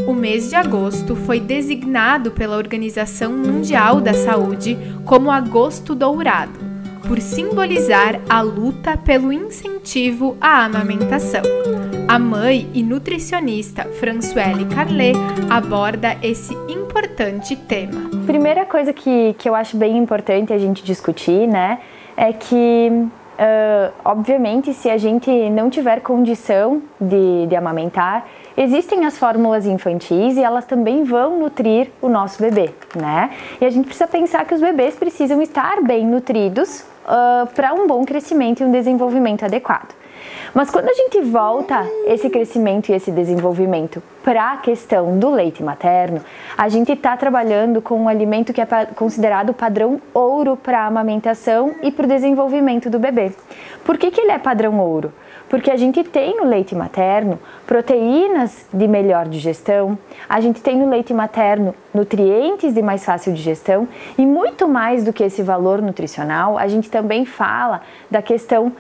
O mês de agosto foi designado pela Organização Mundial da Saúde como Agosto Dourado, por simbolizar a luta pelo incentivo à amamentação. A mãe e nutricionista Françoise Carlet aborda esse importante tema. Primeira coisa que eu acho bem importante a gente discutir, né, é que obviamente, se a gente não tiver condição de amamentar, existem as fórmulas infantis e elas também vão nutrir o nosso bebê, né? E a gente precisa pensar que os bebês precisam estar bem nutridos para um bom crescimento e um desenvolvimento adequado. Mas quando a gente volta esse crescimento e esse desenvolvimento para a questão do leite materno, a gente está trabalhando com um alimento que é considerado padrão ouro para a amamentação e para o desenvolvimento do bebê. Por que ele é padrão ouro? Porque a gente tem no leite materno proteínas de melhor digestão, a gente tem no leite materno nutrientes de mais fácil digestão e muito mais do que esse valor nutricional, a gente também fala da questão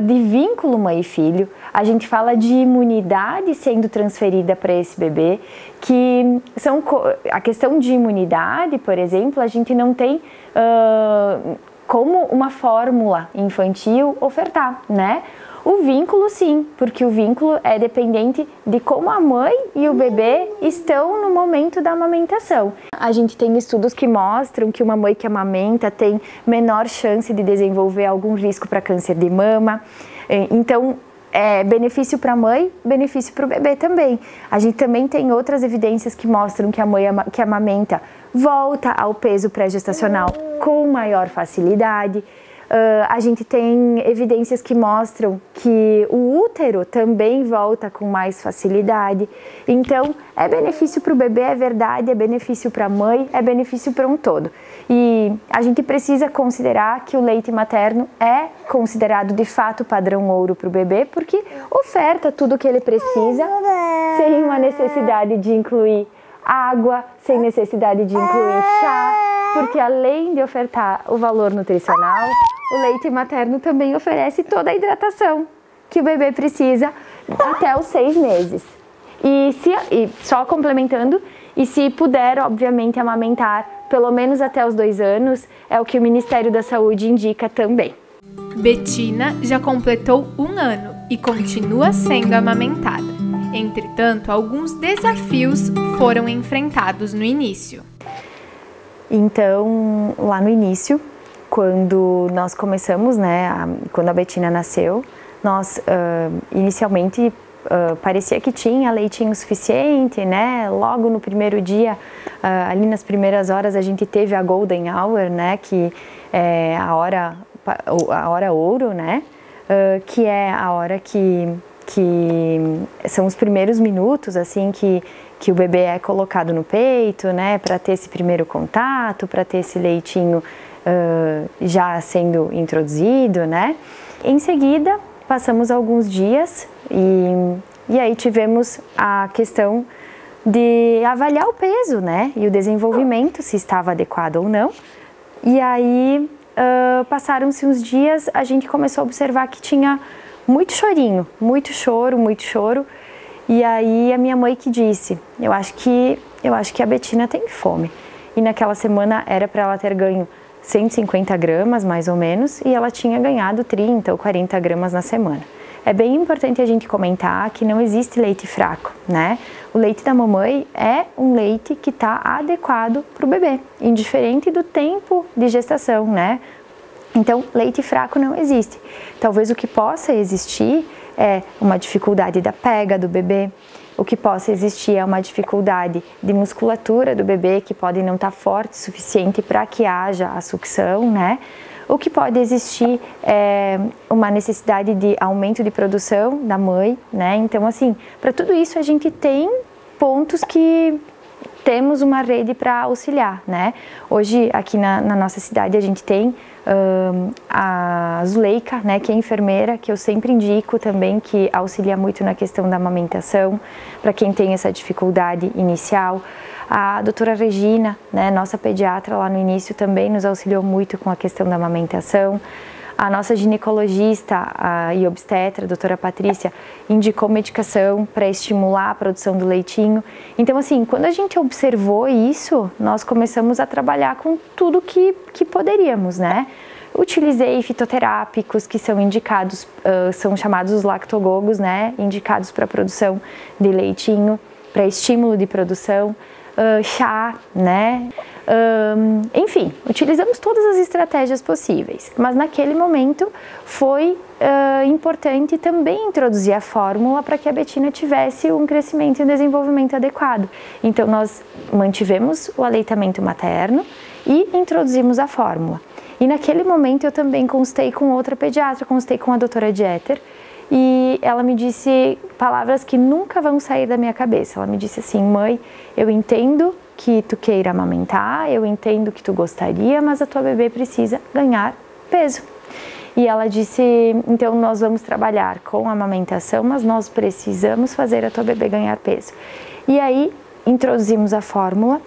de vínculo mãe e filho, a gente fala de imunidade sendo transferida para esse bebê, que são a questão de imunidade, por exemplo, a gente não tem como uma fórmula infantil ofertar, né? O vínculo sim, porque o vínculo é dependente de como a mãe e o bebê estão no momento da amamentação. A gente tem estudos que mostram que uma mãe que amamenta tem menor chance de desenvolver algum risco para câncer de mama. Então, é benefício para a mãe, benefício para o bebê também. A gente também tem outras evidências que mostram que a mãe que amamenta volta ao peso pré-gestacional com maior facilidade. A gente tem evidências que mostram que o útero também volta com mais facilidade. Então, é benefício para o bebê, é verdade, é benefício para a mãe, é benefício para um todo. E a gente precisa considerar que o leite materno é considerado de fato padrão ouro para o bebê, porque oferta tudo o que ele precisa, sem uma necessidade de incluir água, sem necessidade de incluir chá, porque além de ofertar o valor nutricional, o leite materno também oferece toda a hidratação que o bebê precisa até os 6 meses. E só complementando, e se puder, obviamente, amamentar pelo menos até os 2 anos, é o que o Ministério da Saúde indica também. Betina já completou 1 ano e continua sendo amamentada. Entretanto, alguns desafios foram enfrentados no início. Então, lá no início, quando nós começamos, né, quando a Betina nasceu, nós inicialmente parecia que tinha leitinho suficiente, né? Logo no primeiro dia, ali nas primeiras horas, a gente teve a Golden Hour, né, que é a hora ouro, né, que é a hora que são os primeiros minutos, assim, que o bebê é colocado no peito, né, para ter esse primeiro contato, para ter esse leitinho já sendo introduzido, né. Em seguida, passamos alguns dias e aí tivemos a questão de avaliar o peso, né, e o desenvolvimento, se estava adequado ou não. E aí, passaram-se uns dias, a gente começou a observar que tinha muito chorinho, muito choro. E aí a minha mãe que disse, eu acho que a Betina tem fome. E naquela semana era para ela ter ganho 150 gramas, mais ou menos, e ela tinha ganhado 30 ou 40 gramas na semana. É bem importante a gente comentar que não existe leite fraco, né? O leite da mamãe é um leite que está adequado para o bebê, indiferente do tempo de gestação, né? Então, leite fraco não existe. Talvez o que possa existir é uma dificuldade da pega do bebê, o que possa existir é uma dificuldade de musculatura do bebê, que pode não estar forte o suficiente para que haja a sucção, né? O que pode existir é uma necessidade de aumento de produção da mãe, né? Então, assim, para tudo isso a gente tem pontos que temos uma rede para auxiliar, né? Hoje, aqui na nossa cidade, a gente tem a Zuleika, né, que é enfermeira, que eu sempre indico também, que auxilia muito na questão da amamentação, para quem tem essa dificuldade inicial. A doutora Regina, né, nossa pediatra lá no início, também nos auxiliou muito com a questão da amamentação. A nossa ginecologista e obstetra, a doutora Patrícia, indicou medicação para estimular a produção do leitinho. Então, assim, quando a gente observou isso, nós começamos a trabalhar com tudo que poderíamos, né? Utilizei fitoterápicos que são indicados, são chamados os lactogogos, né? Indicados para produção de leitinho, para estímulo de produção, chá, né? Enfim, utilizamos todas as estratégias possíveis, mas naquele momento foi importante também introduzir a fórmula para que a Betina tivesse um crescimento e um desenvolvimento adequado. Então nós mantivemos o aleitamento materno e introduzimos a fórmula. E naquele momento eu também consultei com outra pediatra, consultei com a doutora Dieter, e ela me disse palavras que nunca vão sair da minha cabeça. Ela me disse assim: mãe, eu entendo que tu queira amamentar, eu entendo que tu gostaria, mas a tua bebê precisa ganhar peso. E ela disse: então nós vamos trabalhar com a amamentação, mas nós precisamos fazer a tua bebê ganhar peso. E aí introduzimos a fórmula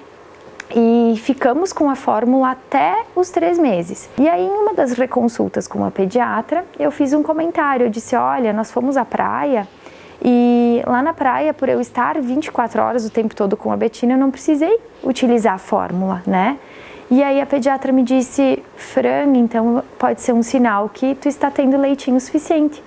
e ficamos com a fórmula até os 3 meses. E aí, em uma das reconsultas com a pediatra, eu fiz um comentário, eu disse: olha, nós fomos à praia e lá na praia, por eu estar 24 horas o tempo todo com a Betina, eu não precisei utilizar a fórmula, né? E aí a pediatra me disse: Fran, então pode ser um sinal que tu está tendo leitinho suficiente.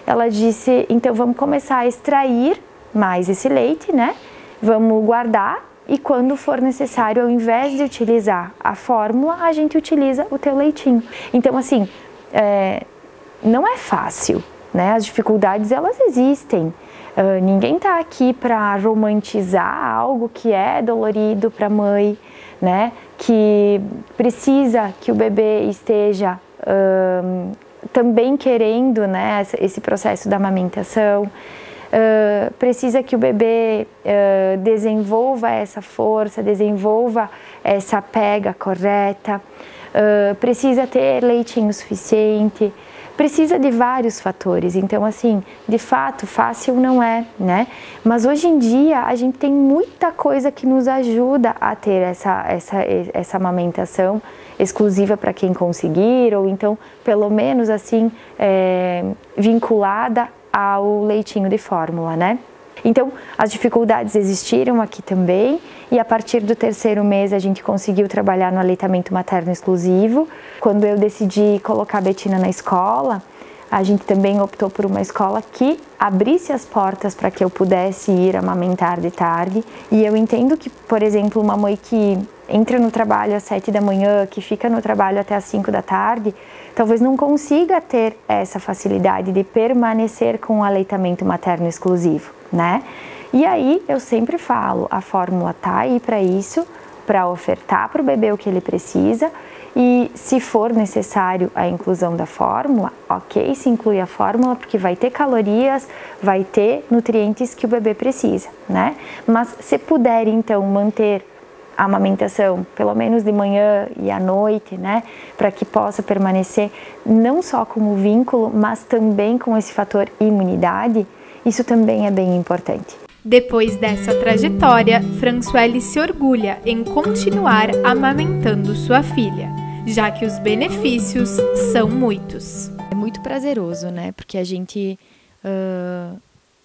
Ela disse: então vamos começar a extrair mais esse leite, né? Vamos guardar. E quando for necessário, ao invés de utilizar a fórmula, a gente utiliza o teu leitinho. Então, assim, não é fácil, né? As dificuldades, elas existem. Ninguém tá aqui para romantizar algo que é dolorido para a mãe, né? Que precisa que o bebê esteja também querendo, né, esse processo da amamentação. Precisa que o bebê desenvolva essa força, desenvolva essa pega correta, precisa ter leitinho suficiente, precisa de vários fatores. Então, assim, de fato, fácil não é, né? Mas hoje em dia a gente tem muita coisa que nos ajuda a ter essa amamentação exclusiva para quem conseguir, ou então, pelo menos assim, vinculada ao leitinho de fórmula, né? Então, as dificuldades existiram aqui também, e a partir do 3º mês a gente conseguiu trabalhar no aleitamento materno exclusivo. Quando eu decidi colocar a Betina na escola, a gente também optou por uma escola que abrisse as portas para que eu pudesse ir amamentar de tarde. E eu entendo que, por exemplo, uma mãe que entra no trabalho às 7 da manhã, que fica no trabalho até às 5 da tarde, talvez não consiga ter essa facilidade de permanecer com o aleitamento materno exclusivo, né? E aí eu sempre falo, a fórmula tá aí para isso, para ofertar para o bebê o que ele precisa, e se for necessário a inclusão da fórmula, ok, se inclui a fórmula, porque vai ter calorias, vai ter nutrientes que o bebê precisa, né? Mas se puder então manter a amamentação, pelo menos de manhã e à noite, né, para que possa permanecer não só como vínculo, mas também com esse fator imunidade, isso também é bem importante. Depois dessa trajetória, Françoele se orgulha em continuar amamentando sua filha, já que os benefícios são muitos. É muito prazeroso, né, porque a gente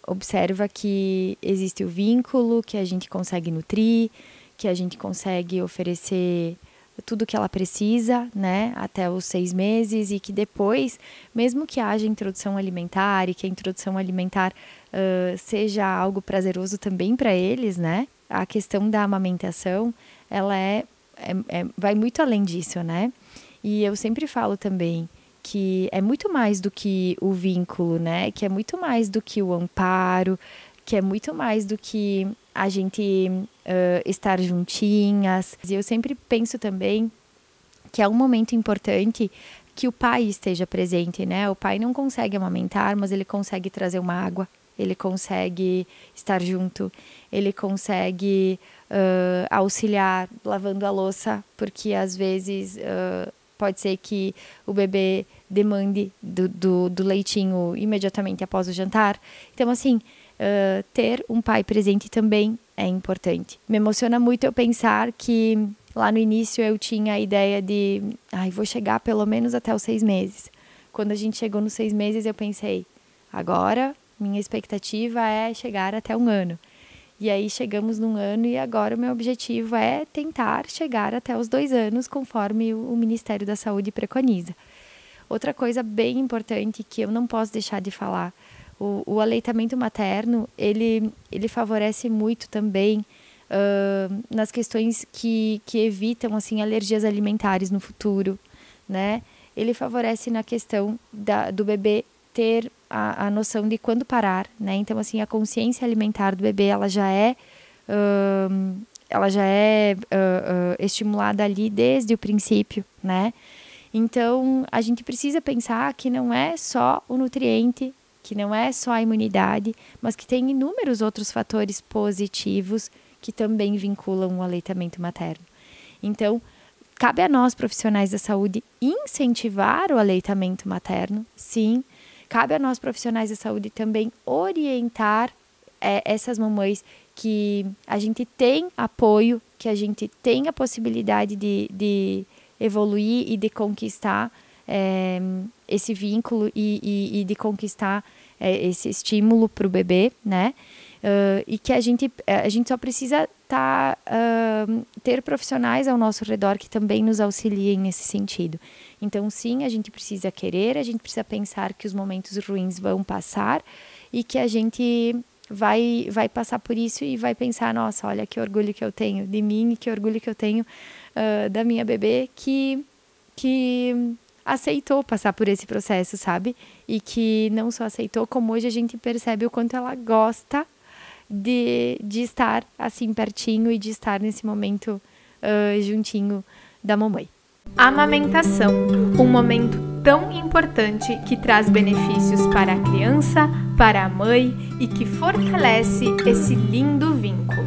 observa que existe o vínculo, que a gente consegue nutrir, que a gente consegue oferecer tudo o que ela precisa, né, até os 6 meses, e que depois, mesmo que haja introdução alimentar e que a introdução alimentar seja algo prazeroso também para eles, né, a questão da amamentação, ela vai muito além disso, né, e eu sempre falo também que é muito mais do que o vínculo, né, que é muito mais do que o amparo, que é muito mais do que a gente estar juntinhas. E eu sempre penso também que é um momento importante que o pai esteja presente, né? O pai não consegue amamentar, mas ele consegue trazer uma água, ele consegue estar junto, ele consegue auxiliar lavando a louça, porque às vezes pode ser que o bebê demande do leitinho imediatamente após o jantar. Então, assim, ter um pai presente também é importante. Me emociona muito eu pensar que lá no início eu tinha a ideia de vou chegar pelo menos até os 6 meses. Quando a gente chegou nos 6 meses, eu pensei, agora minha expectativa é chegar até 1 ano. E aí chegamos num ano e agora o meu objetivo é tentar chegar até os 2 anos, conforme o Ministério da Saúde preconiza. Outra coisa bem importante que eu não posso deixar de falar, o aleitamento materno, ele favorece muito também nas questões que evitam assim, alergias alimentares no futuro, né? Ele favorece na questão do bebê ter a noção de quando parar, né? Então, assim, a consciência alimentar do bebê, ela já é estimulada ali desde o princípio, né? Então, a gente precisa pensar que não é só o nutriente, que não é só a imunidade, mas que tem inúmeros outros fatores positivos que também vinculam o aleitamento materno. Então, cabe a nós, profissionais da saúde, incentivar o aleitamento materno, sim. Cabe a nós, profissionais da saúde, também orientar essas mamães que a gente tem apoio, que a gente tem a possibilidade de evoluir e de conquistar esse vínculo e de conquistar esse estímulo para o bebê, né? E que a gente só precisa ter profissionais ao nosso redor que também nos auxiliem nesse sentido. Então, sim, a gente precisa querer, a gente precisa pensar que os momentos ruins vão passar e que a gente vai passar por isso e vai pensar, nossa, olha que orgulho que eu tenho de mim e que orgulho que eu tenho da minha bebê que aceitou passar por esse processo, sabe? E que não só aceitou, como hoje a gente percebe o quanto ela gosta de estar assim pertinho e de estar nesse momento juntinho da mamãe. Amamentação, um momento tão importante que traz benefícios para a criança, para a mãe e que fortalece esse lindo vínculo.